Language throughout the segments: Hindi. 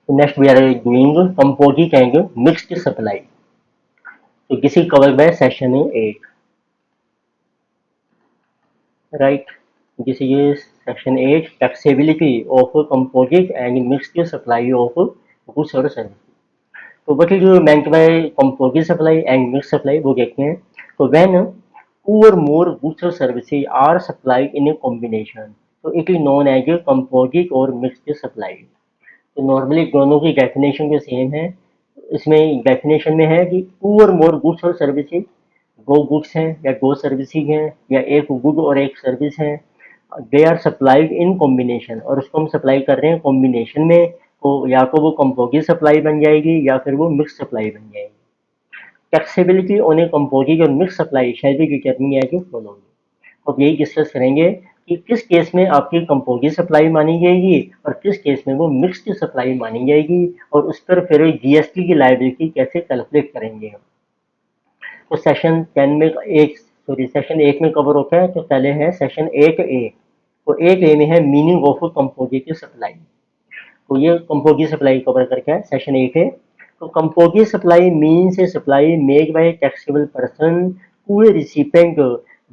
Next we are doing composite and mixed supply. So this is covered by section 8, right? This is section 8, taxability of composite and mixed supply of goods or services. तो what is meant by composite supply and mixed supply वो देखते हैं. तो when two or more goods or services are supplied in a combination, so it is known as a composite or mixed supply. तो नॉर्मली दोनों की डेफिनेशन जो सेम है, इसमें डेफिनेशन में है कि टू और मोर गुड्स और सर्विसेज, दो गुड्स हैं या दो सर्विसेज हैं या एक गुड और एक सर्विस है, they are supplied in combination, और उसको हम सप्लाई कर रहे हैं कॉम्बिनेशन में, तो या तो वो कंपोजिट सप्लाई बन जाएगी या फिर वो मिक्स सप्लाई बन जाएगी. टैक्सेबिलिटी ऑन ए कंपोजिट और mix supply shall be determine as following. अब यही डिस्कस करेंगे कि किस केस में आपकी कंपोजिट सप्लाई मानी जाएगी और किस केस में वो मिक्स्ड सप्लाई मानी जाएगी, और उस पर फिर जीएसटी की लायबिलिटी कैसे कैलकुलेट करेंगे हम. तो सेशन 10 में एक सॉरी सेशन 8 में कवर होता है, तो पहले है सेशन 8A. तो 8A में है मीनिंग ऑफ कंपोजिट सप्लाई. तो ये कंपोजिट सप्लाई कवर करके है सेशन 8A. तो composite supply means a supply made by taxable person to a recipient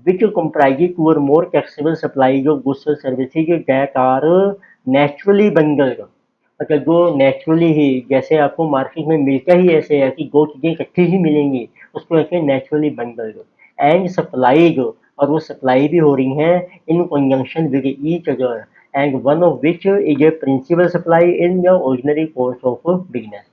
which comprises two or more taxable supplies of goods or services that are naturally bundled. मतलब जो नेचुरली ही, जैसे आपको मार्केट में मिलता ही ऐसे है कि दो चीजें इकट्ठी ही मिलेंगी, उसको कहते हैं नेचुरली बंडल्ड एंड सप्लाईड, और वो सप्लाई भी हो रही हैं in conjunction with each other, and one of which is a principal supply in the ordinary course of business.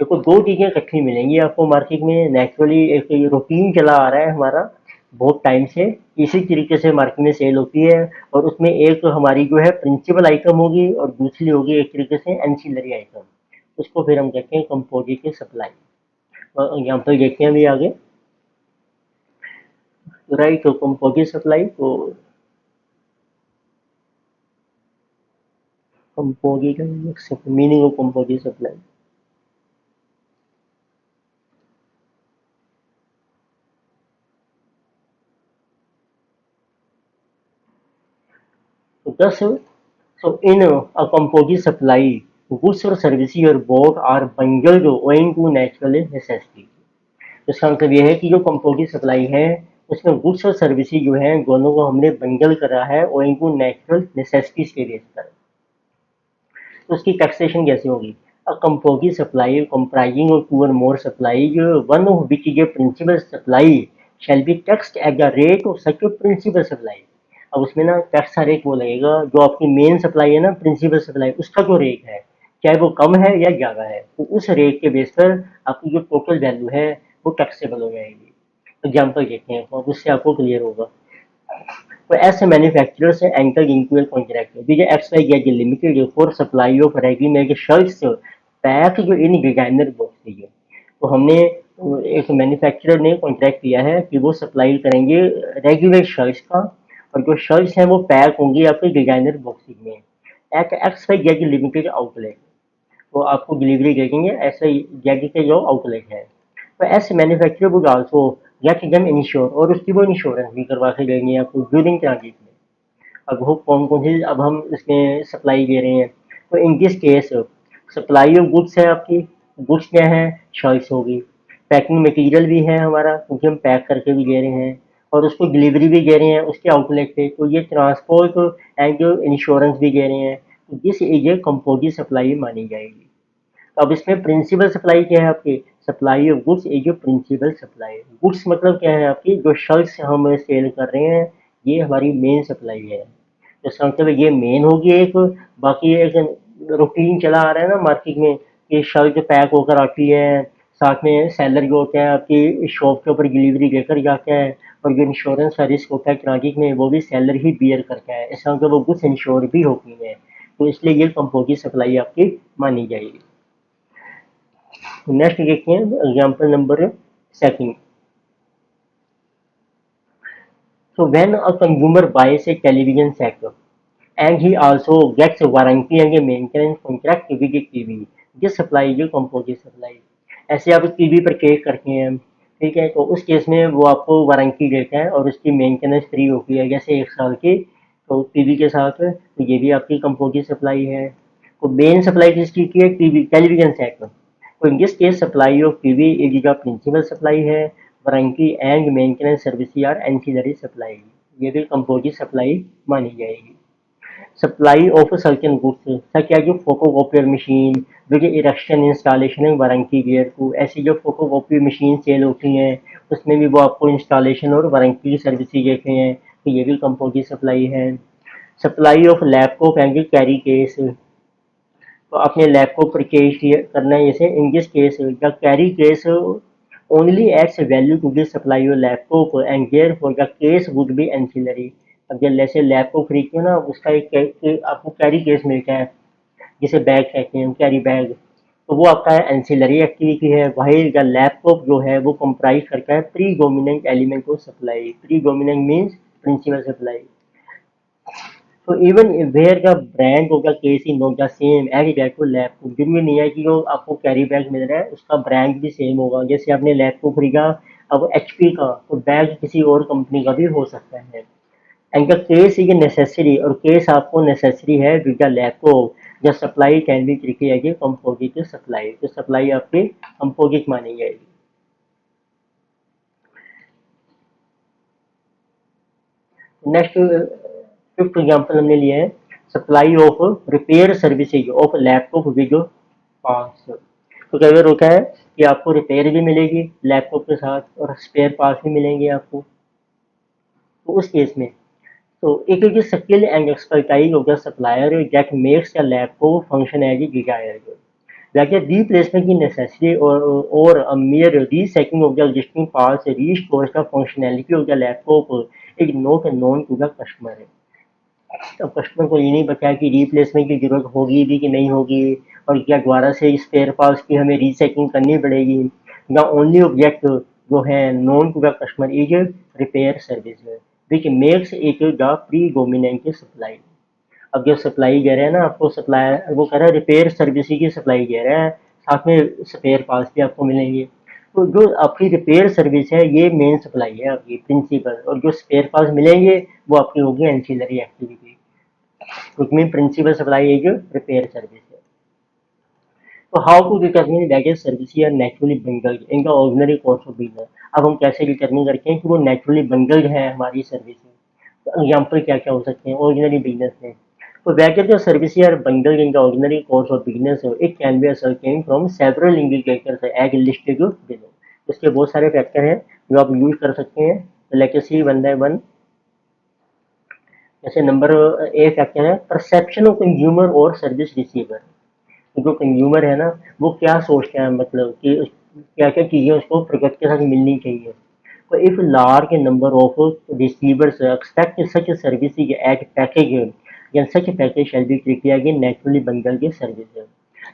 देखो दो चीजें इकट्ठी मिलेंगी आपको मार्केट में नेचुरली, एक रूटीन चला आ रहा है हमारा बहुत टाइम से, इसी तरीके से मार्केट में सेल होती है, और उसमें एक हमारी जो है प्रिंसिपल आइटम होगी और दूसरी होगी एक तरीके से एंसिलरी आइटम. उसको फिर हम कहते हैं कंपोजिट सप्लाई. एग्जाम्पल देखते हैं अभी आगे. राइट, तो कंपोजिट सप्लाई, तो composite meaning of composite supply. Thus, so in a composite supply, goods or services or both are bundled owing to natural necessity. तो इसका मतलब ये है कि जो कंपोजिट सप्लाई है उसमें गुड्स और सर्विसेज जो है दोनों को हमने बंडल करा है ओइंग टू नेचुरल नेसेसिटीज के बेस पर. तो उसकी टैक्सेशन कैसे होगी. A composite supply comprising of two और more supply, one of which is a principal supply shall be taxed at the rate of such a principal supply. अब उसमें ना टैक्स का रेट वो लगेगा जो आपकी मेन सप्लाई है ना, प्रिंसिपल सप्लाई, उसका जो रेट है चाहे वो कम है या ज़्यादा है, तो उस रेट के बेस पर आपकी जो टोटल वैल्यू है वो टैक्सेबल हो जाएगी. एग्जाम्पल देखते हैं तो उससे आपको क्लियर होगा. तो as a manufacturer से enter into a contract with XYZ Limited for supply of ready-made shirts packed in designer boxes. तो हमने एक मैन्युफैक्चरर ने कॉन्ट्रैक्ट किया है कि वो सप्लाई करेंगे रेगुलर शर्ट्स का, और जो शर्ट्स हैं वो पैक होंगी आपके डिजाइनर बॉक्सेस में एट XYZ लिमिटेड आउटलेट. तो आपको डिलीवरी दे देंगे ऐसे जेड के जो आउटलेट है. तो ऐसे manufacturer would also get them ensure, और उसकी वो इंश्योरेंस भी करवा के देंगे आपको ड्यूरिंग ट्रांजिट में. अब वो कौन कौन सी अब हम इसमें सप्लाई दे रहे हैं. तो in this case supply of goods है आपकी, गुड्स क्या है, शर्ट्स होगी. पैकिंग मटेरियल भी है हमारा क्योंकि हम पैक करके भी दे रहे हैं, और उसको डिलीवरी भी दे रहे हैं उसके आउटलेट पे, तो ये ट्रांसपोर्ट एंड इंश्योरेंस भी दे रहे हैं. तो this is a composite supply मानी जाएगी. अब इसमें प्रिंसिपल सप्लाई क्या है आपकी, सप्लाई ऑफ गुड्स इज जो प्रिंसिपल सप्लाई. गुड्स मतलब क्या है आपकी, जो शर्ट्स हम सेल कर रहे हैं ये हमारी मेन सप्लाई है. तो इसका मतलब ये मेन होगी एक. बाकी एक रूटीन चला आ रहा है ना मार्केट में कि शर्ट पैक होकर आती है, साथ में सेलर जो होते हैं आपकी शॉप के ऊपर डिलीवरी लेकर जाते हैं, और जो इंश्योरेंस का रिस्क होता है ट्रांजिट में वो भी सेलर ही बियर करता है. इसका मतलब वो गुड्स इंश्योर भी होती है, तो इसलिए ये कंपोजिट सप्लाई आपकी मानी जाएगी. नेक्स्ट देखते हैं example number 2. So when a consumer buys a television set and he also gets a warranty and a maintenance contract with the TV, this supply is composite supply. ऐसे आप टीवी परचेज करते हैं, ठीक है, तो उस केस में वो आपको वारंटी देता है और उसकी मेंटेनेंस फ्री होती है जैसे 1 साल की, तो टीवी के साथ, तो ये भी आपकी कंपोजिट सप्लाई है. तो मेन सप्लाई किसकी की है? TV television set. तो in this case supply of TV is the principal supply है। Warranty and maintenance service are ancillary supply. ये भी कंपोजिट सप्लाई मानी जाएगी। Supply of certain goods such as photocopier machine, जो erection installation and warranty gear to, ऐसी जो फोटोकॉपी मशीन सेल होती हैं उसमें भी वो आपको इंस्टॉलेशन और वारंटी की सर्विसेज देते हैं, तो ये भी कंपोजिट सप्लाई है। Supply of laptop and carry case, तो आपने लैपटॉप परचेज करना है, जैसे in this case the carry case only adds value to the supply of laptop and therefore the case would be ancillary. अब जब जैसे लैपटॉप खरीदते हो ना, उसका एक आपको कैरी केस मिलता है, जिसे बैग कहते हैं, कैरी बैग, तो वो आपका एंसिलरी एक्टिविटी है। वही द लैपटॉप जो है वो कंप्राइज करता है predominant element of supply. Predominant means principal supply. So even where the brand of the case is not the same as that को लैपटॉप, जरूरी नहीं है कि जो आपको कैरी बैग मिल रहा है उसका ब्रांड भी सेम होगा। जैसे आपने लैपटॉप खरीदा अब एचपी का, तो बैग किसी और कंपनी का भी हो सकता है। And the case is necessary, और केस आपको नेसेसरी है with the laptop, the supply can be treated as a composite supply, तो सप्लाई आपकी कंपोजिट मानी जाएगी। नेक्स्ट फिफ्थ एग्जाम्पल हमने लिया है supply of repair services of laptop with parts. तो कई बार होता है कि आपको रिपेयर भी मिलेगी लैपटॉप के साथ और स्पेयर पार्ट्स भी मिलेंगे आपको। तो उस केस में तो एक जो skill and expertise of the supplier that makes the laptop function as desired, like a replacement की necessity or a mere resetting of the existing parts restores the functionality of the laptop is not known to the customer। अब कस्टमर को ये नहीं पता है कि रिप्लेसमेंट की जरूरत होगी भी कि नहीं होगी, और क्या दोबारा से स्पेयर पार्ट्स की हमें रीसेटिंग करनी पड़ेगी। द ओनली ऑब्जेक्ट जो है known to the customer is repair service, which makes it the predominant supply. अब जो सप्लाई कह रहे हैं ना आपको, सप्लाई वो कह रहा है रिपेयर सर्विस की सप्लाई कह रहा है, साथ में स्पेयर पार्ट्स भी आपको मिलेंगे। तो जो आपकी रिपेयर सर्विस है ये मेन सप्लाई है आपकी प्रिंसिपल, और जो स्पेयर पार्ट्स मिलेंगे वो आपकी होगी एंसिलरी एक्टिविटी। क्योंकि प्रिंसिपल सप्लाई है जो रिपेयर सर्विस है। तो how to determine that service are naturally bundled in the ordinary course of business. अब हम कैसे डिटरमिन करते हैं कि वो नेचुरली बंडल्ड है हमारी सर्विस में। तो एग्जाम्पल क्या क्या हो सकते हैं ऑर्डिनरी बिजनेस में। So whether the services are bundled in the ordinary course of business, it can be ascertained from several indicators as listed below। इसके बहुत सारे फैक्टर हैं जो आप यूज कर सकते हैं। Let us see one by one. जैसे नंबर ए फैक्टर है परसेप्शन ऑफ कंज्यूमर और सर्विस रिसीवर। जो कंज्यूमर है ना वो क्या सोचता है, मतलब कि क्या क्या चीज़ें उसको प्रोडक्ट के साथ मिलनी चाहिए। तो if large number of receivers expect such services at package, या such package shall be treated again naturally bundle के सर्विस।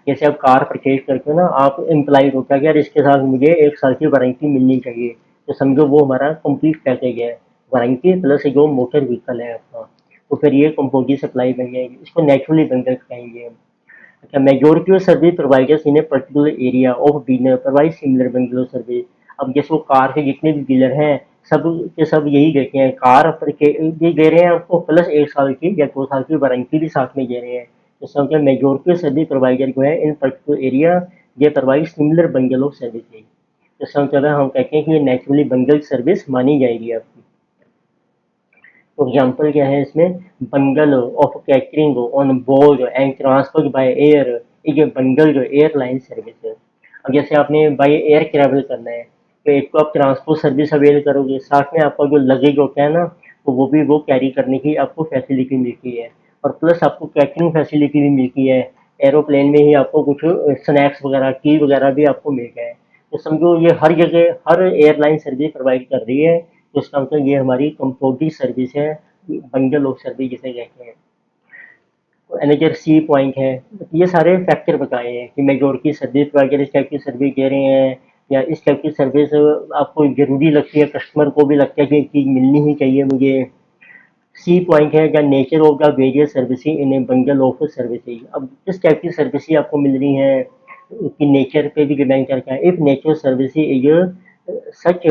जैसे आप कार परचेज करते हो ना, आप इम्प्लाइड होता है कि यार इसके साथ मुझे 1 साल की वारंटी मिलनी चाहिए, तो समझो वो हमारा कंप्लीट पैकेज है, वारंटी प्लस जो मोटर व्हीकल है आपका। तो फिर ये कंपोजिट सप्लाई बन जाएगी, इसको नेचुरली बंडल कहेंगे हम। अच्छा, majority of service providers in a particular area of business provide similar bundle of service. अब जैसे वो कार के जितने भी डीलर हैं सब के सब यही देते हैं, कार भी दे रहे हैं आपको प्लस 1 साल की या 2 साल की वारंटी भी साथ में दे रहे हैं। तो समझो मेजोरिटी ऑफ सर्विस प्रोवाइडर जो है इन particular area they provide similar bundle of service. तो समझो हम कहते हैं कि ये नेचुरली बंडल सर्विस मानी जाएगी आपकी। तो एग्जाम्पल क्या है इसमें, bundle of catering on board and transfer by air is a bundle जो एयरलाइन सर्विस है। अब जैसे आपने बाय एयर ट्रैवल करना है तो एक तो आप ट्रांसपोर्ट सर्विस अवेल करोगे, साथ में आपका जो लगेज होता है ना तो वो भी वो कैरी करने की आपको फैसिलिटी मिलती है, और प्लस आपको कैटरिंग फैसिलिटी भी मिलती है। एरोप्लेन में ही आपको कुछ स्नैक्स वगैरह टी वगैरह भी आपको मिल गए। तो समझो ये हर जगह हर एयरलाइन सर्विस प्रोवाइड कर रही है, तो इसका मतलब ये हमारी कंपोजिट सर्विस है, बंडल ऑफ सर्विस जिसे कहते हैं। तो एनएचआर सी पॉइंट है। ये सारे फैक्टर बताए हैं कि मेजोरिटी सर्विस प्रोवाइडर इस टाइप की सर्विस दे रहे हैं, या इस टाइप की सर्विस आपको जरूरी लगती है, कस्टमर को भी लगता है कि एक चीज़ मिलनी ही चाहिए मुझे। सी पॉइंट है the nature of the various services in A bundle of services. अब किस टाइप की सर्विसेज आपको मिल रही हैं कि नेचर पे भी डिपेंड करता है। If nature services is such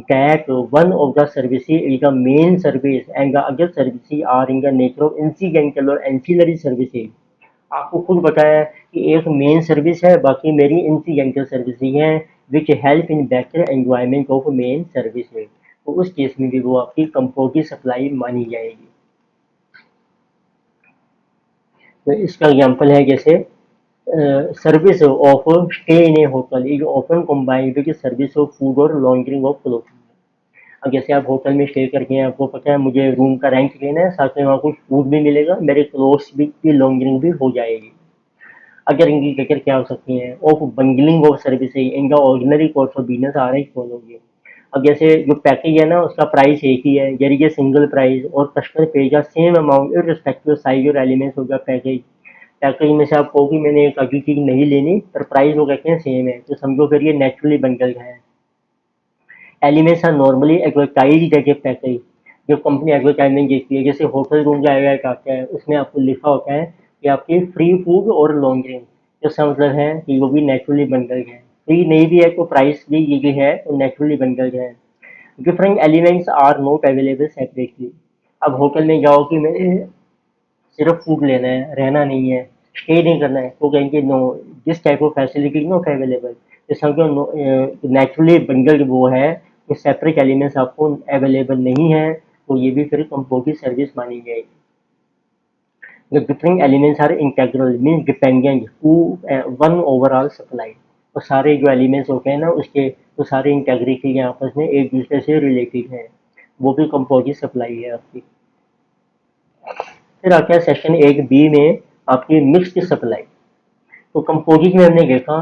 that one of the services is the main service and the other services are in the nature of incidental or ancillary services, आपको खुद पता है कि एक मेन सर्विस है, बाकी मेरी इंसिडेंटल सर्विसेज हैं which help in better enjoyment of main service में, तो उस केस में भी वो आपकी कंपोजिट सप्लाई मानी जाएगी। तो इसका एग्जांपल है जैसे service of stay in A hotel is often combined with service of food और लॉन्ड्रिंग ऑफ क्लोथिंग। अब जैसे आप होटल में स्टे करके हैं, आपको पता है मुझे रूम का रेंट लेना है, साथ में वहाँ कुछ फूड भी मिलेगा, मेरे क्लोथ्स भी की लॉन्ड्रिंग भी हो जाएगी। अगर इनकी जगह क्या हो सकती है, ऑफ बंगलिंग ऑफ सर्विसेज इनका ऑर्डिनरी कोर्स ऑफ बिजनेस आ रहा है खोलोगे। अब जैसे जो पैकेज है ना उसका प्राइस एक ही है, यानी कि सिंगल प्राइस, और customer page same amount irrespective size और एलिमेंट्स होगा पैकेज। पैकेज में से आप कहो कि मैंने एक अगली चीज नहीं लेनी, पर प्राइस वो कहते हैं सेम है, तो समझो फिर ये नेचुरली बंडल है। Elements are normally advertised as a package, जो कंपनी एडवर्टाइजमेंट देती है, जैसे होटल रूम का एड आता है उसमें आपको लिखा होता है कि आपकी फ्री फूड और लॉन्ड्रिंग, तो इसका मतलब है कि वो भी नेचुरली बंडल है। फ्री नहीं भी है तो प्राइस भी ये है तो नेचुरली बंडल है। Different elements are not available separately. अब होटल में जाओ कि मैं सिर्फ फूड लेना है, रहना नहीं है, स्टे नहीं करना है, तो कहेंगे no, this type of facility not available. तो समझो नेचुरली बंडल्ड वो है कि सेपरेट एलिमेंट्स आपको अवेलेबल नहीं है, तो ये भी फिर कंपोजिट सर्विस मानी जाएगी। The different elements are integral means dependent to one overall supply। तो सारे जो एलिमेंट्स होते हैं ना उसके, तो सारे इंटेग्रिटी आपस में एक दूसरे से रिलेटेड हैं, वो भी कंपोजिट सप्लाई है आपकी। फिर आता है सेक्शन 1 बी में आपकी मिक्स्ड सप्लाई। तो कंपोजिट में हमने देखा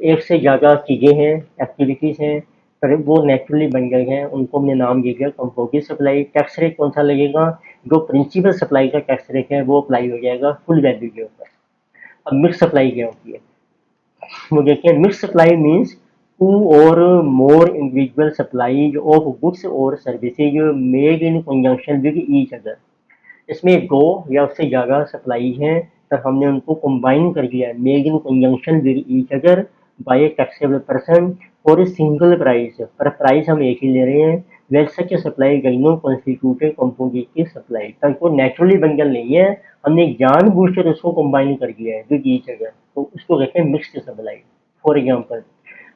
एक से ज़्यादा चीज़ें हैं, एक्टिविटीज़ हैं, पर वो नेचुरली बन गए हैं, उनको हमने नाम दे दिया कंपोजिट सप्लाई। टैक्स रेट कौन सा लगेगा, जो प्रिंसिपल सप्लाई का टैक्स रेट है वो अप्लाई हो जाएगा फुल वैल्यू के ऊपर। अब मिक्स सप्लाई क्या होती है, वो देखिए मिक्स सप्लाई मीन्स टू और more individual supply of goods और services made in conjunction with each other. इसमें दो या उससे ज़्यादा सप्लाई हैं, पर हमने उनको कंबाइन कर दिया है, made in conjunction with each other by a taxable person for a single price, पर प्राइस हम एक ही ले रहे हैं। वेल सच सप्लाई गइनो कॉन्स्टिट्यूटेड कंपोजिट की सप्लाई, तब वो नेचुरली बंडल नहीं है, हमने जानबूझकर उसको कंबाइन कर दिया है विद ईच अदर, तो उसको कहते हैं मिक्स्ड सप्लाई। फॉर एग्जाम्पल,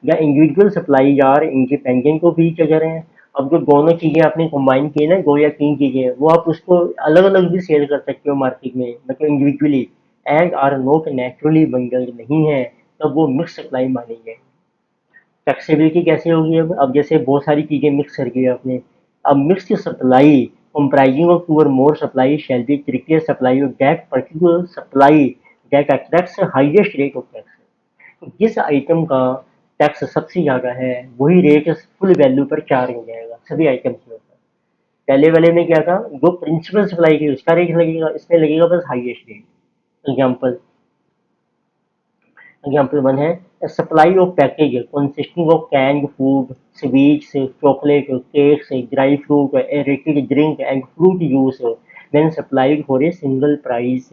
या इंडिविजुअल सप्लाई यार इंडिपेंडेंट ऑफ ईच अदर हैं। अब जो दोनों चीजें आपने कंबाइन की ना, दो या तीन चीजें, वो आप उसको अलग अलग भी सेल कर सकते हो मार्केट में, मतलब individually, and are not naturally bundled नहीं है, तब वो मिक्स सप्लाई मानी जाए। फ्लेक्सिबिलिटी कैसे होगी, अब जैसे बहुत सारी चीजें मिक्स कर दी आपने, अब mixed supply comprising of two or more supply shall be strictly supply of that particular supply that attracts highest rate of tax। तो जिस आइटम का टैक्स सबसे ज़्यादा है वही रेट फुल वैल्यू पर चार्ज हो जाएगा सभी आइटम्स के ऊपर। पहले वाले में क्या था, जो प्रिंसिपल सप्लाई की उसका रेट लगेगा, इसमें लगेगा बस हाईएस्ट रेट। एग्जाम्पल, एग्जाम्पल 1 है supply of package consisting of canned food, sweets, chocolate, cakes, dry fruit, aerated drink and fruit juice when supplied for a single price.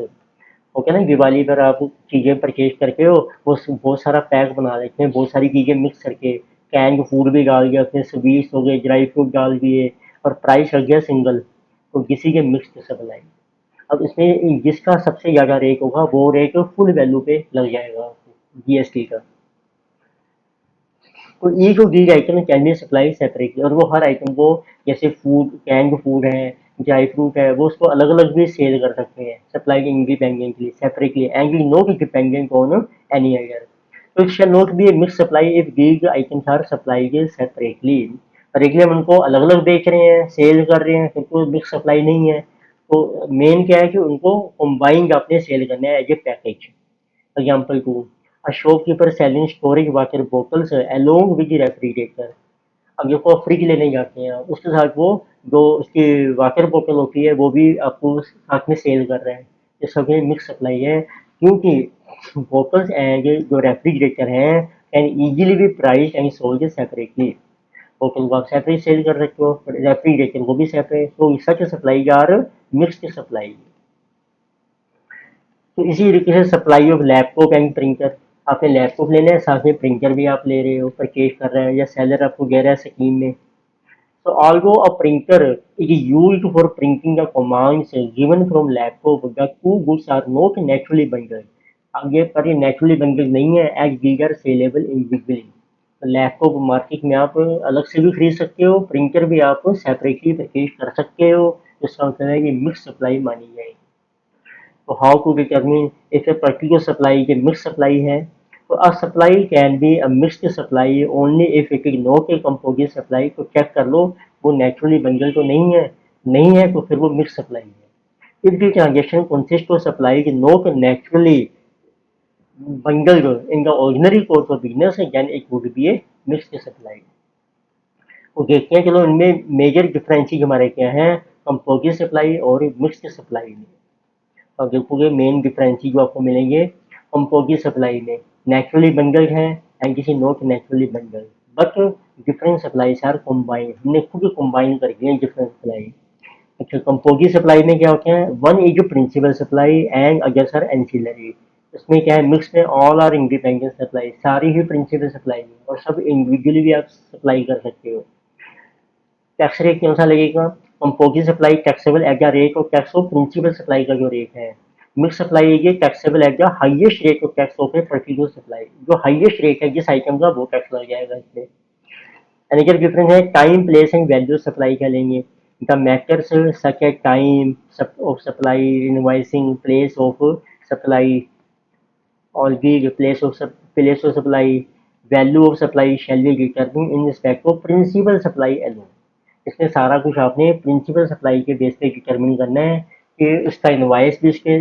Okay ना, दिवाली पर आप चीज़ें परचेज करके हो, वो बहुत सारा पैक बना देते हैं, बहुत सारी चीज़ें मिक्स करके, कैंड फूड भी डाल दिया उसमें, स्वीट्स हो गए, ड्राई फ्रूट डाल दिए, और प्राइस लग गया सिंगल, तो किसी के मिक्स्ड सप्लाई। अब इसमें जिसका सबसे ज़्यादा रेट होगा वो रेट फुल वैल्यू पे लग जाएगा जीएसटी का। तो each of these item can be supply separately, और वो हर आइटम को, जैसे फूड, कैंड फूड है, ड्राई फ्रूट है, वो उसको अलग अलग भी सेल कर सकते हैं supply independently separately and will not dependent on any other. तो it shall not be a mix supply if these items are supplied separately. Regular हम उनको अलग अलग बेच रहे हैं, सेल कर रहे हैं, फिर कोई मिक्स सप्लाई नहीं है, तो मेन क्या है कि उनको कंबाइंड आपने सेल करना है as a package. Example 2, a shopkeeper selling storage water bottles along with the refrigerator। अब देखो आप फ्रिज लेने जाते हैं, उसके साथ वो जो उसकी वाटर बोतल होती है वो भी आपको साथ में सेल कर रहे हैं, ये सभी मिक्स सप्लाई है, क्योंकि बोतल्स एंड जो रेफ्रिजरेटर हैं can easily B price and sold separately. बोतल को आप सेपरेट सेल कर सकते हो, रेफ्रिजरेटर को भी सेपरेट, तो such supply are mixed supply. तो इसी तरीके से supply of laptop and printer, आपने लैपटॉप लेना है, साथ में प्रिंटर भी आप ले रहे हो, परचेज कर रहे हैं, या सेलर आपको दे रहा है स्कीम में, So although a printer is used for printing the commands given from laptop, the two goods are not naturally bundled. अब ये पर ये naturally bundled नहीं है as these are sellable individually. तो लैपटॉप मार्केट में आप अलग से भी खरीद सकते हो, प्रिंटर भी आप सेपरेटली परचेज कर सकते हो, जिसका मतलब है कि मिक्स सप्लाई मानी जाएगी। So how to determine if a particular supply is a mixed supply है? तो a supply can be a mixed supply only if it is not a composite supply। तो चेक कर लो वो naturally bundle तो नहीं है तो फिर वो mixed supply है। If the transaction consists of supply is not naturally bundled in the ordinary course of business, then it would be a mixed supply। तो देखते हैं चलो इनमें मेजर डिफरेंसेस हमारे क्या हैं कंपोजिट सप्लाई और मिक्स्ड सप्लाई में। और देखोगे मेन डिफरेंसेस जो आपको मिलेंगे कंपोजिट सप्लाई में नेचुरली बंडल्ड है एंड किसी not naturally bundled, but different supplies are combined, हमने खुद कंबाइन कर दिए डिफरेंट सप्लाई। अच्छा कंपोजिट सप्लाई में क्या होते हैं, one is principal supply and others are ancillary. इसमें क्या है मिक्स में ऑल आर इंडिपेंडेंट सप्लाई, सारी ही प्रिंसिपल सप्लाई है और सब इंडिविजुअली भी आप सप्लाई कर सकते हो। टैक्स रेट कौन सा लगेगा, composite supply taxable at the rate of tax of principal supply का जो रेट है, मिक्स सप्लाई ये taxable at the highest rate of tax of a particular supply, जो हाईएस्ट रेट है जिस आइटम का वो टैक्स लग जाएगा इसमें। अनदर डिफरेंस है time place and value supply क्या लेंगे, the matters such at time of supply, invoicing, place of supply और भी place of supply, value of supply shall be determined in respect of principal supply alone. इसमें सारा कुछ आपने प्रिंसिपल सप्लाई के बेस पे डिटरमिन करना है कि उसका इनवॉइस भी उसके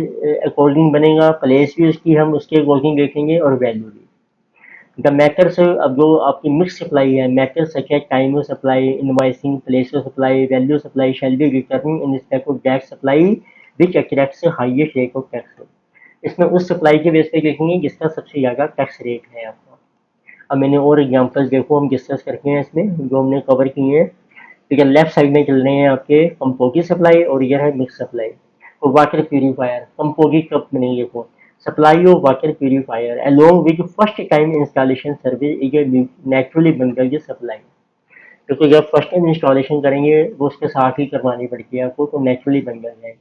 अकॉर्डिंग बनेगा, प्लेस भी उसकी हम उसके अकॉर्डिंग देखेंगे और वैल्यू भी। द मैटर्स अब जो आपकी मिक्स सप्लाई है, matters such as time of supply, invoicing, place of supply, value supply shall be determine in respect of that supply which attracts highest rate of tax. इसमें उस सप्लाई के बेस पे देखेंगे जिसका सबसे ज़्यादा टैक्स रेट है आपका। अब मैंने और एग्जांपल्स देखो हम डिस्कस करके हैं इसमें जो हमने कवर किए हैं। ठीक है, लेफ्ट साइड में चल रहे हैं आपके कंपोजिट सप्लाई और ये है मिक्स सप्लाई। तो वाटर प्यूरिफायर कंपोजिट कप में नहीं देखो, supply of water purifier along with first time installation service is a naturally bundled supply. क्योंकि जब फर्स्ट टाइम इंस्टॉलेशन करेंगे वो उसके साथ ही करवानी पड़ती है आपको, तो नेचुरली बंडल्ड है।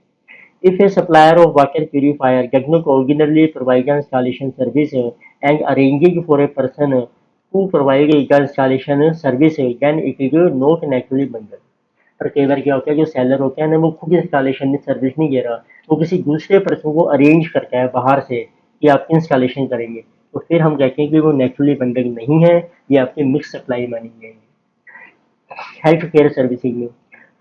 If a supplier of water purifier does not originally provide installation service and arranging for a person who provide the installation service, then it is not naturally bundled। पर कई बार क्या होता है जो सेलर होता है ना वो खुद इंस्टॉलेशन सर्विस नहीं दे रहा, वो किसी दूसरे पर्सन को अरेंज करता है बाहर से कि आप इंस्टॉलेशन करेंगे, तो फिर हम कहते हैं कि वो नेचुरली बंडल्ड नहीं है, ये आपकी मिक्स सप्लाई मानी जाएगी। हेल्थ केयर सर्विसेज में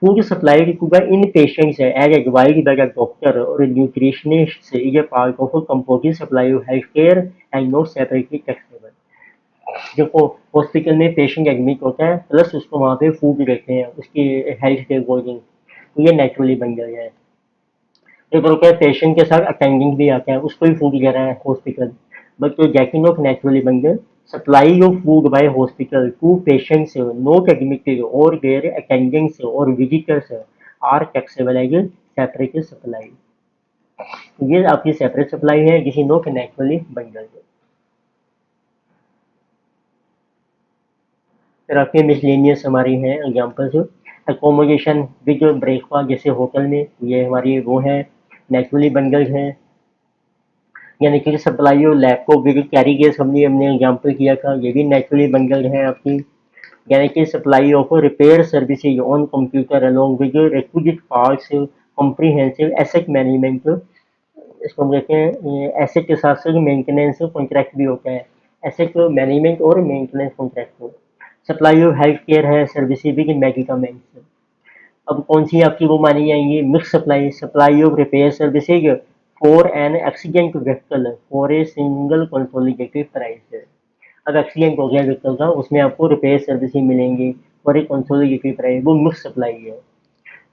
food supplied to the inpatients as advised by the doctor or nutritionist is a part of a composite supply of healthcare and not separately taxable। देखो हॉस्पिटल में पेशेंट एडमिट होता है प्लस उसको वहाँ पे फूड देते हैं उसकी हेल्थ के अकॉर्डिंग, तो ये नेचुरली बन गया है। एक होता है पेशेंट के साथ अटेंडेंट भी आता है उसको भी फूड दे रहा है हॉस्पिटल, बट तो जैकिंग ऑफ नेचुरली बन गए supply of food by hospital to patients not admitted और देयर अटेंडेंट्स और visitors are taxable as separate supply. ये आपकी सेपरेट सप्लाई है किसी नॉट नेचुरली बंडल। फिर आपके मिसलेनियस हमारी हैं एग्जांपल्स, अकोमोडेशन विद ब्रेकफास्ट जैसे होटल में, ये हमारी वो है नेचुरली बंडल्ड है। यानी कि सप्लाई और लैपटॉप विद कैरी केस हमने एग्जांपल किया था, ये भी नेचुरली बंडल्ड है आपकी। यानी कि supply of repair services on computer along with requisite parts comprehensive asset management, इसको हम कहते हैं एसेट के साथ साथ मेंटेनेंस कॉन्ट्रैक्ट भी होता है, एसेट मैनेजमेंट और maintenance contract. Supply of health care है सर्विसेज विद मेडिकामेंट्स। अब कौन सी आपकी वो मानी जाएंगी mix supply, supply of repair services for an accident vehicle for a single consolidated price. अब एक्सीडेंट हो गया व्हीकल का उसमें आपको रिपेयर सर्विसेज मिलेंगी फॉर ए कंसोलिडेटेड प्राइस, वो मिक्स सप्लाई है।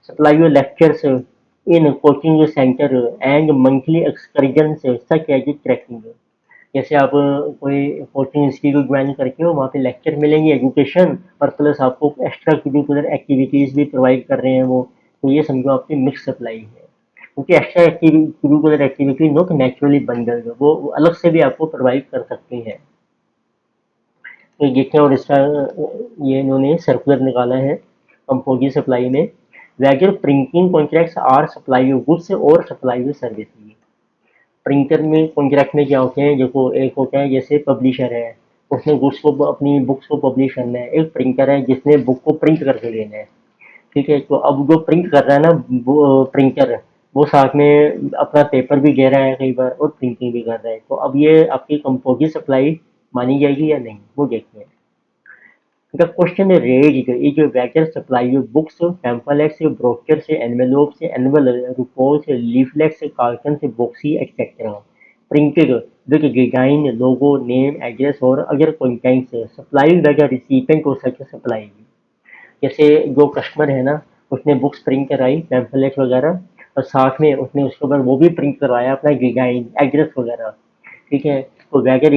Supply of lectures in coaching centre and monthly excursion such as trekking. जैसे आप कोई कोचिंग इंस्टीट्यूट ज्वाइन करके हो वहाँ पे लेक्चर मिलेंगे एजुकेशन और प्लस आपको एक्स्ट्रा करिकुलर एक्टिविटीज़ भी प्रोवाइड कर रहे हैं वो, तो ये समझो आपकी मिक्स सप्लाई है। क्योंकि extra curricular activity not naturally bundled, वो अलग से भी आपको प्रोवाइड कर सकते हैं। तो देखते हैं और इसका ये इन्होंने सर्कुलर निकाला है कंपोजिट सप्लाई में whether printing contracts are supply of goods और सप्लाई ऑफ सर्विस। प्रिंटर में कॉन्ट्रैक्ट में क्या होते हैं, देखो एक होता है जैसे पब्लिशर है, उसने गुड्स को अपनी बुक्स को पब्लिश करना है। एक प्रिंटर है जिसने बुक को प्रिंट करके लेना है। ठीक है, तो अब जो प्रिंट कर रहा है ना वो प्रिंटर, वो साथ में अपना पेपर भी दे रहा है कई बार और प्रिंटिंग भी कर रहा है। तो अब ये आपकी कंपोजिट सप्लाई मानी जाएगी या नहीं, वो देखते हैं। The question raised is whether supply of books, pamphlets, brochures, envelopes, annual reports, leaflets, cartons, boxes, etc. printed with design, logo, name, address और other contents supplied by the recipient of such supply। जैसे जो कस्टमर है ना, उसने बुक्स प्रिंट कराई, पैम्फलेट वगैरह, और साथ में उसने उसके ऊपर वो भी प्रिंट करवाया अपना डिजाइन, एड्रेस वगैरह। ठीक है, तो वैगर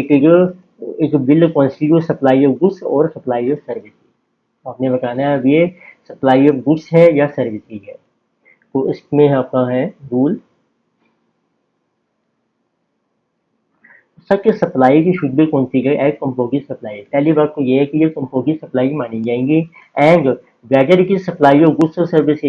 एक bill constitute supply of goods और सप्लाई ऑफ सर्विस। आपने बताना है अब ये सप्लाई ऑफ गुड्स है या सर्विस है। तो इसमें आपका है रूल, सच सप्लाई की should be configure as composite supply. पहली बात तो ये है कि ये कंपोजिट सप्लाई मानी जाएंगी। एंड वैगर की सप्लाई ऑफ गुड्स और सर्विस।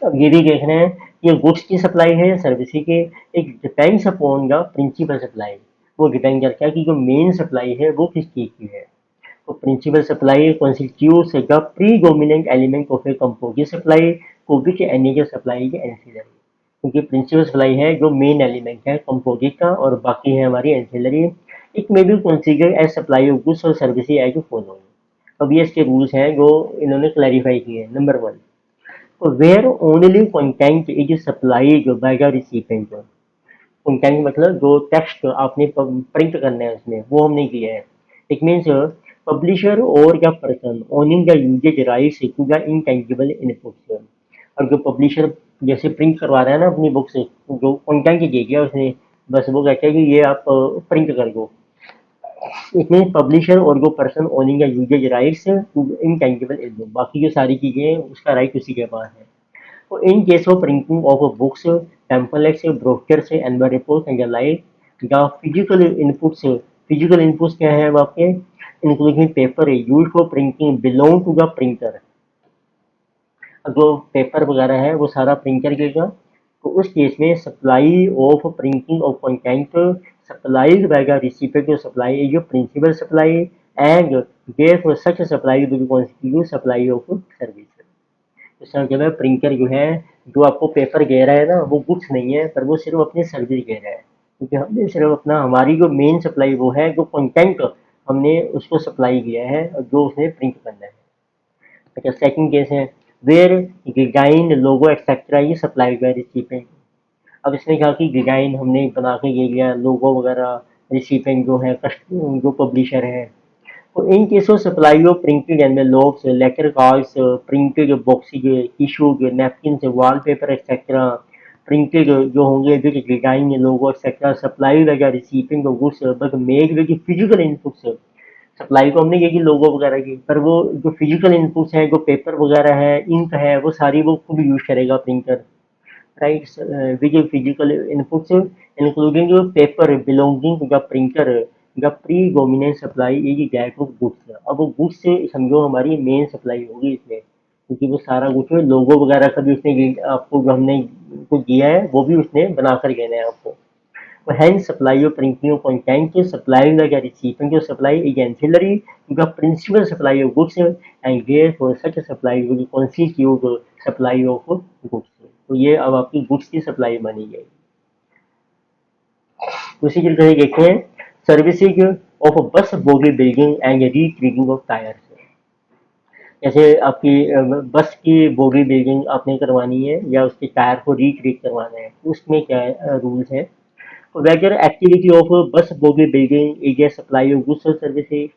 अब ये भी देखना है कि ये गुड्स की सप्लाई है या सर्विस की। एक depends upon the principal supply. वो डिपेंड करता है कि जो मेन सप्लाई है वो किस चीज़ की है। तो principal supply constitutes the predominant element of a composite supply to which any other supply is ancillary। क्योंकि प्रिंसिपल सप्लाई है जो मेन एलिमेंट है कंपोजिट का, और बाकी है हमारी ancillary. It may be considered as supply of goods और सर्विस एज फॉलोइंग। अब ये इसके रूल्स हैं जो इन्होंने क्लैरिफाई किए हैं। नंबर 1, तो where only content is supplied by the recipient. Content मतलब जो टेक्स्ट आपने प्रिंट करना है उसमें, वो हमने किया है। इट मीन्स पब्लिशर और या person owning the usage rights to the intangible inputs. और जो पब्लिशर जैसे प्रिंट करवा रहा है ना अपनी बुक से, जो कंटेंट दे दिया उसने, बस वो कहता है कि ये आप प्रिंट कर दो। इट मीन पब्लिशर और जो person owning the usage rights to intangible input, बाकी जो सारी चीजें उसका राइट उसी के पास है। So in case of printing of books, pamphlets, brochures, annual reports and the like, the physical inputs क्या है अब आपके, including paper used for printing belong to the printer। जो पेपर वगैरह है वो सारा प्रिंटर देगा। तो उस केस में supply of printing of content supplied by the recipient of supply is principal supply and therefore such supply will constitute supply of service. इसका मतलब है प्रिंटर जो है, जो आपको पेपर दे रहा है ना, वो गुड्स नहीं है, पर वो सिर्फ अपनी सर्विस दे रहा है। क्योंकि हमने सिर्फ अपना, हमारी जो मेन सप्लाई वो है जो कंटेंट हमने उसको सप्लाई किया है और जो उसने प्रिंट करना है। अच्छा, सेकंड केस है वेयर डिजाइन लोगो एक्सेट्रा ये सप्लाई बाय रिसिपिएंट। अब इसने कहा कि डिजाइन हमने बना के दे दिया, लोगो वगैरह रिसिपिएंट जो है जो पब्लिशर है। So in case of supply of printed envelopes, letter cards, printed boxes, tissues, napkins, wallpaper, etc. printed जो होंगे with design logo etcetera supply वगैरह receiving of goods but made with physical inputs. Supply को हमने की लोगो वगैरह की, पर वो जो फिजिकल इनपुट्स है, जो पेपर वगैरह है, इंक है, वो सारी वो खुद यूज करेगा printer. Right, with physical inputs including paper belonging to the printer, the predominant supply is that of goods। अब वो गुड्स से समझो हमारी मेन सप्लाई होगी इसमें, क्योंकि वो सारा कुछ लोगो वगैरह का भी उसने आपको जो हमने को दिया है वो भी उसने बना कर देना है आपको। Hence, supply of printing content supplied by the recipient of supply is ancillary to the principal supply of goods and therefore such a supply will constitute supply of goods। तो ये अब आपकी गुड्स की सप्लाई मानी जाएगी। उसी तरह देखते हैं services of bus bogie building and recreating of tyres. जैसे आपकी बस की बॉगी बिल्डिंग आपने करवानी है या उसके टायर को रिक्रीट करवाना है, उसमें क्या रूल्स है। Whether activity of bus bogie building is a supply of goods or services,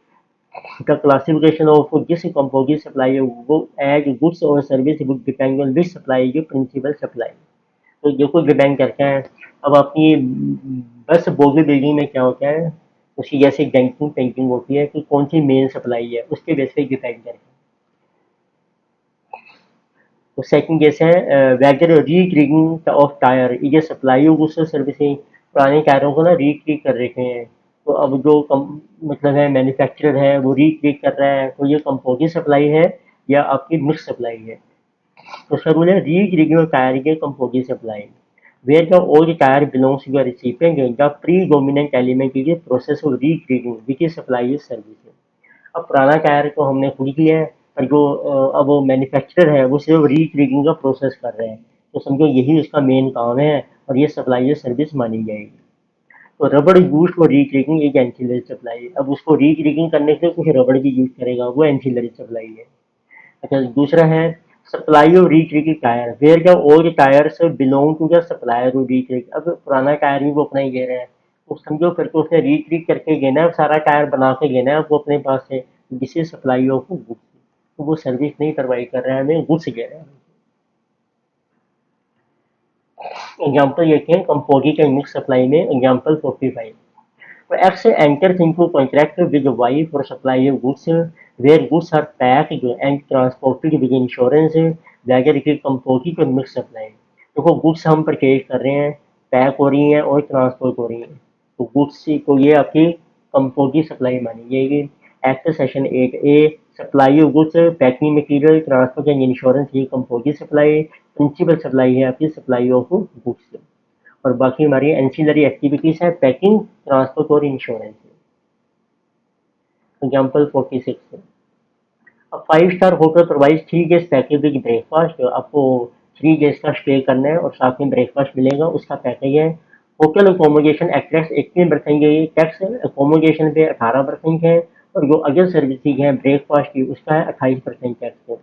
the classification of this composite supply as goods or service would depend on which supply is principal supply। तो देखो डिपेंड करता है। अब आपकी बस बोगी बिल्डिंग में क्या होता है, उसकी जैसे बैंकिंग पेंटिंग होती है कि कौन सी मेन सप्लाई है, उसके बेस पे डिपेंड करता है। तो सेकंड केस है whether retreading of tyre is a supply of goods और सर्विसेज। पुराने टायरों को ना रीक्रीट कर रखे हैं, तो अब जो मतलब है मैन्युफैक्चरर है वो रीक्रीट कर रहा है, तो ये कंपोजिट सप्लाई है या आपकी मिक्स सप्लाई है। तो उसका रूल है री-रिगिंग टायर के composite supply, where the old tire belongs to the recipient, the predominant element is the process of re-rigging, which is supply service। अब पुराना टायर को हमने खुद किया है, पर जो अब वो मैन्युफैक्चरर है वो सिर्फ री-रिगिंग का प्रोसेस कर रहे हैं, तो समझो यही उसका मेन काम है और ये सप्लाई सर्विस मानी जाएगी। तो रबड़ यूज फॉर री-रिगिंग एक एंसिलरी सप्लाई, अब उसको री-रिगिंग करने के लिए कुछ रबड़ भी यूज करेगा, वो एंसिलरी सप्लाई है। अच्छा, दूसरा है supply of retreading tyre, where the old tyres belong to the supplier of री-रिग। अब पुराना टायर भी वो अपना ही ले रहा है, तो समझो फिर तो उसने री-रिग करके लेना है, सारा टायर बना के लेना है आपको अपने पास से, जिससे सप्लाई ऑफ गुड्स, तो वो सर्विस नहीं प्रोवाइड कर रहा है, हमें गुड्स दे रहा है। एग्जाम्पल देखते हैं कंपोजिट एंड मिक्स सप्लाई में, example 45। So X enters into contract with Y for supply of goods, where goods are packed and transported with insurance, whether it is composite or mixed supply। देखो गुड्स हम परचेज कर रहे हैं, पैक हो रही हैं और ट्रांसपोर्ट हो रही हैं, तो गुड्स को ये आपकी कंपोजिट सप्लाई मानी जाएगी। Act section 8A, supply of goods, packing material, transport and insurance, ये कंपोजिट सप्लाई। प्रिंसिपल सप्लाई है आपकी सप्लाई ऑफ गुड्स, और बाकी हमारी एंसिलरी एक्टिविटीज है पैकिंग, ट्रांसपोर्ट और इंश्योरेंस। एग्जाम्पल 46। अब 5 star hotel provide 3 days package with breakfast, आपको 3 डेज का स्टे करना है और साथ में ब्रेकफास्ट मिलेगा, उसका पैकेज है। होटल अकोमोडेशन एक्ट्रेस 18% है, टैक्स अकोमोडेशन पे 18% है, और जो अदर सर्विसेज है ब्रेकफास्ट की उसका है 28% टैक्स है।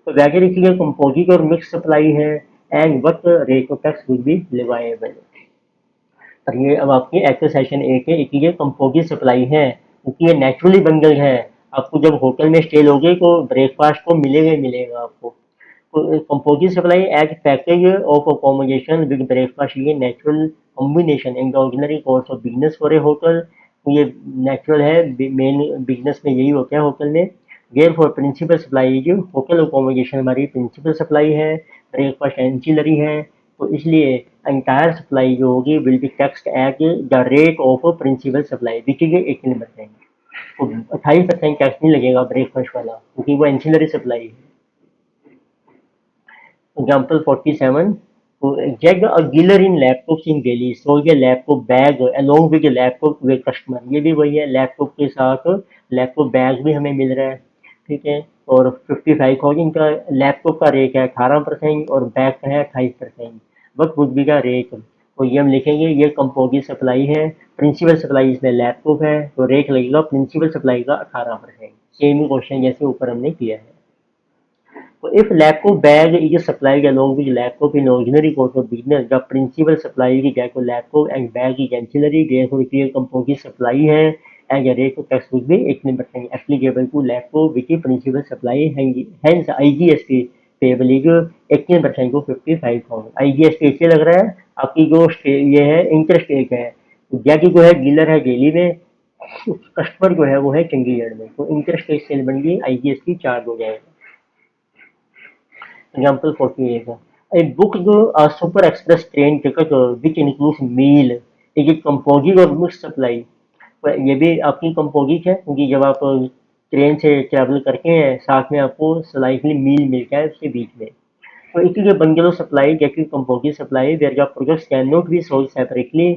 तो वैगर इसलिए कंपोजिट और मिक्स सप्लाई है, and what rate of tax will be leviable. और ये अब आपकी एक्ट सेक्शन 8 है, ये कंपोजिट सप्लाई है क्योंकि ये नेचुरली बंडल है, आपको जब होटल में स्टे लोगे तो ब्रेकफास्ट को मिलेगा ही मिलेगा आपको। तो composite supply as package of accommodation with breakfast, ये natural combination in the ordinary course of business for a hotel, तो ये नेचुरल है, मेन बिजनेस में यही होता है होटल में। देयर फॉर प्रिंसिपल सप्लाई जो होटल अकोमोडेशन हमारी प्रिंसिपल सप्लाई है, ब्रेकफास्ट एंसिलरी है, तो इसलिए एंटायर सप्लाई जो होगी will be taxed at the rate of principal supply which is 18%। तो 28% टैक्स नहीं लगेगा ब्रेकफास्ट वाला क्योंकि वो एंसिलरी सप्लाई है। एग्जाम्पल 47। तो जग a dealer in laptops in Delhi sold a laptop bag along with laptop to a customer, ये भी वही है, लैपटॉप के साथ लैपटॉप बैग भी हमें मिल रहा है, ठीक है। और 55,000 का लैपटॉप का रेट है 18% और बैग का है 28%। वट वुड बी का रेट, तो ये हम लिखेंगे, ये कंपोजिट सप्लाई है, प्रिंसिपल सप्लाई इसमें लैपटॉप है, तो रेट लगेगा प्रिंसिपल सप्लाई का 18%। सेम ही क्वेश्चन जैसे ऊपर हमने किया है। So if laptop bag is supplied along with laptop in ordinary course of business, the principal supply is that laptop and bag is ancillary, therefore it is composite supply है, and the rate of tax will be 18% applicable to laptop which is principal supply, hence IGST payable is 18% को 55,000। IGST इससे लग रहा है आपकी जो ये है इंटरेस्ट एक है, जैकी जो है डीलर है दिल्ली में, कस्टमर जो है वो है चंडीगढ़ में, तो इंटरेस्ट सेल बन गई, IGST चार्ज हो जाएगा। Example 48. A booked super express train ticket which includes meal is it composite or mixed supply? तो ये भी आपकी कंपोजिट है क्योंकि जब आप ट्रेन से ट्रैवल करके हैं साथ में आपको स्लाइटली मील मिलता है उसके बीच में, तो इसलिए बंडल ऑफ सप्लाई जैसे composite supply where the products can not be sold separately,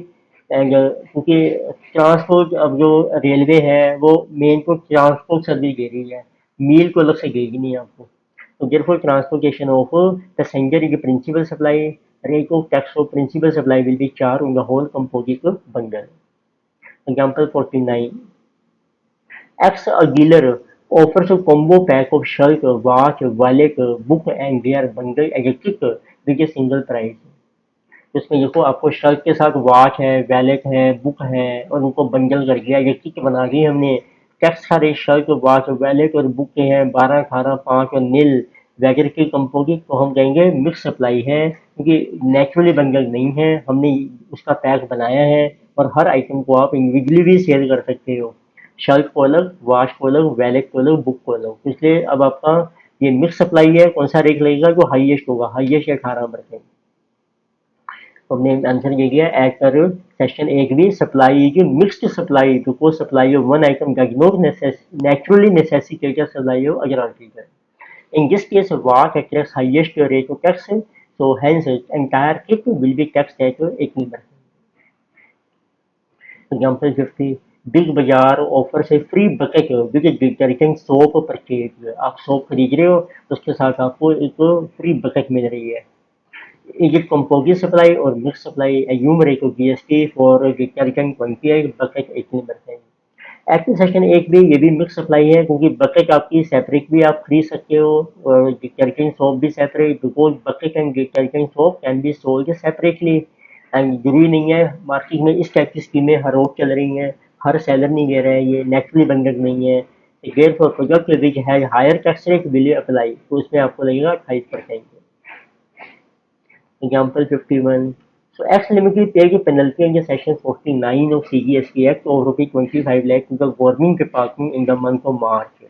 and क्योंकि ट्रांसपोर्ट अब जो रेलवे है वो मेन को ट्रांसपोर्ट सर्विस दे रही है, मील को अलग से देगी नहीं आपको। So therefore, transportation of passenger is the principal supply. Rate of tax of principal supply will be charged on the whole composite bundle. Example 49. X a dealer offers a combo pack of shirt, watch, wallet, book and their bundle as a kit with a single price. जिसमें देखो आपको शर्ट के साथ वॉच है, वैलेट है, बुक है और उनको बंडल कर दिया, ये किट बना दी हमने। टैक्स सारे शर्ट, वॉच, वैलेट और बुक के हैं 12, 18, 5 और नील वगैरह की कंपोजिट, तो हम कहेंगे मिक्स सप्लाई है क्योंकि नेचुरली बंडल नहीं है, हमने उसका पैक बनाया है और हर आइटम को आप इंडिविजुअली भी सेल कर सकते हो, शर्ट को अलग, वॉच को अलग, वैलेट को अलग, बुक को अलग। इसलिए अब आपका ये मिक्स सप्लाई है, कौन सा रेट लगेगा जो हाईएस्ट होगा, हाईएस्ट 18%। हमने आंसर ये किया as per section 1B supply की mixed supply because supply of one item does not naturally necessitate supply of other article. In this case, what attracts highest rate of tax, so hence entire kit will be taxed at 18%. Example 50, big बाजार ऑफर से free bucket with detergent soap purchase. आप सोप खरीद रहे हो तो उसके साथ आपको एक फ्री बकेट मिल रही है। Is it composite supply or mixed supply? Assume rate of GST for detergent 28, bucket 18%। Active section एक भी ये भी मिक्स सप्लाई है, क्योंकि बकेट आपकी सेपरेट भी आप खरीद सकते हो और डिटर्जेंट सोप भी separate, because bucket and detergent soap can be sold separately. And जरूरी नहीं है, मार्केट में इस टाइप की स्कीमें हर रोज चल रही हैं, हर सेलर नहीं दे रहा है, ये नेचुरली बंडल नहीं है। Therefore product which has higher tax rate will apply, तो इसमें आपको लगेगा 28%। Example 51. So X Limited paid a penalty under Section 49 of CGST Act of rupees 25 lakh to the Government Department in the month of March।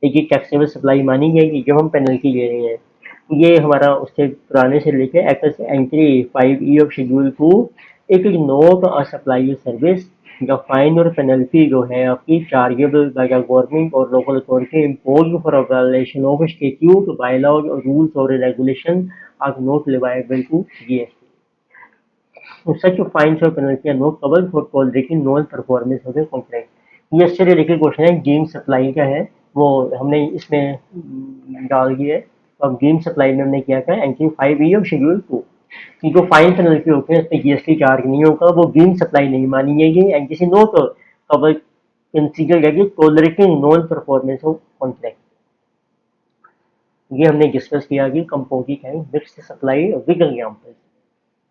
एक ही टैक्सेबल सप्लाई मानी जाएगी जब हम पेनल्टी ले रहे हैं। तो ये हमारा उससे पुराने से लेके act entry 5E of schedule 2, it is not a supply service. The fine और पेनल्टी जो है आपकी चार्जेबल बाय द गवर्नमेंट और local authority impose for violation of statute, bylaws और रूल्स और regulation are not leviable to GST. Such fines or penalty are not covered for tolerating non-performance of the contract। ये इससे रिलेटेड क्वेश्चन है। गेम सप्लाई का है, वो हमने इसमें डाल दिया है। तो अब गेम सप्लाई में हमने क्या था, एंट्री 5E और शेड्यूल 2 की जो फाइन पेनल्टी होते हैं उस पर जीएसटी चार्ज नहीं होगा, वो गेम सप्लाई नहीं मानी जाएगी एंड किसी नोट कवर कंसीडर जाएगी tolerating non performance of contract. ये हमने डिस्कस किया कि कंपोजिट है मिक्स्ड सप्लाई विद एग्जांपल।